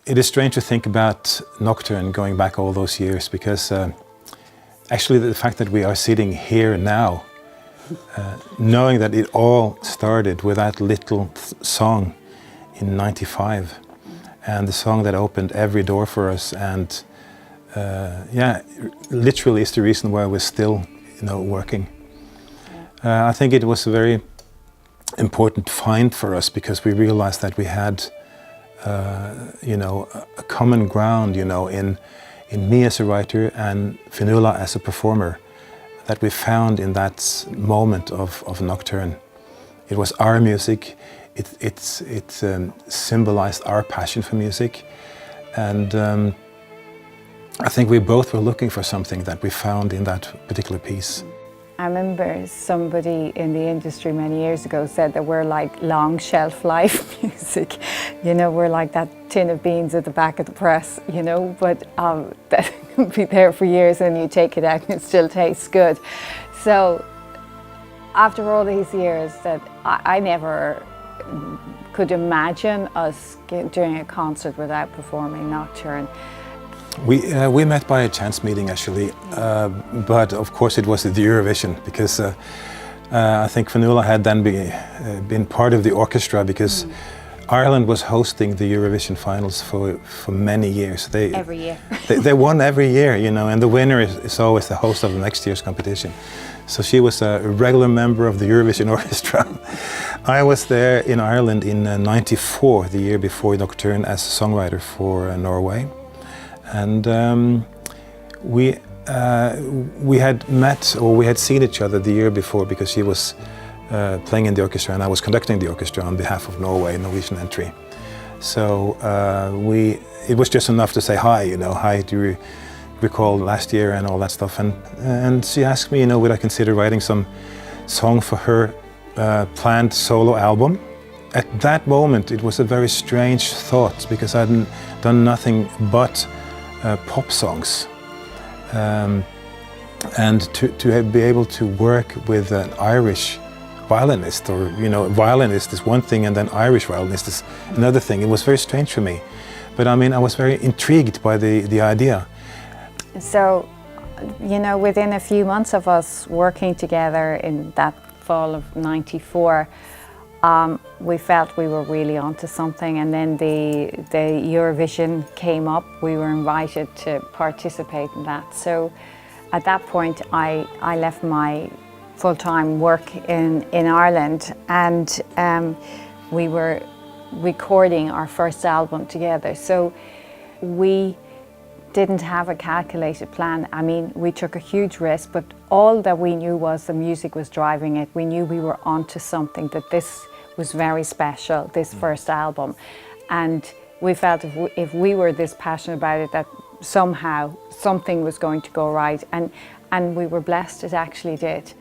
It is strange to think about Nocturne going back all those years, because actually the fact that we are sitting here now, knowing that it all started with that little song in '95, and the song that opened every door for us, and yeah, literally is the reason why we're still, working. I think it was a very important find for us, because we realized that we had, a common ground, in me as a writer and Fionnuala as a performer, that we found in that moment of Nocturne. It was our music. It symbolized our passion for music, and I think we both were looking for something that we found in that particular piece. I remember somebody in the industry many years ago said that we're like long shelf life music. We're like that tin of beans at the back of the press, but that can be there for years and you take it out and it still tastes good. So after all these years, that I never could imagine us doing a concert without performing Nocturne. We met by a chance meeting, actually, but of course it was at the Eurovision, because I think Fionnuala had then been part of the orchestra, because Ireland was hosting the Eurovision finals for many years. Every year. they won every year, and the winner is always the host of the next year's competition. So she was a regular member of the Eurovision orchestra. I was there in Ireland in '94, the year before Nocturne, as a songwriter for Norway. And we had met, or we had seen each other the year before, because she was playing in the orchestra and I was conducting the orchestra on behalf of Norway, Norwegian entry. So it was just enough to say hi, hi, do you recall last year and all that stuff. And she asked me, would I consider writing some song for her planned solo album. At that moment it was a very strange thought, because I hadn't done nothing but pop songs. And to be able to work with an Irish violinist, or violinist is one thing and then Irish violinist is another thing. It was very strange for me, but I was very intrigued by the idea. So, within a few months of us working together in that fall of '94, we felt we were really onto something, and then the Eurovision came up. We were invited to participate in that. So at that point I left my full-time work in Ireland, and we were recording our first album together. So we didn't have a calculated plan. We took a huge risk, but all that we knew was the music was driving it. We knew we were onto something, that this was very special, this first album. And we felt if we were this passionate about it, that somehow something was going to go right. And we were blessed it actually did.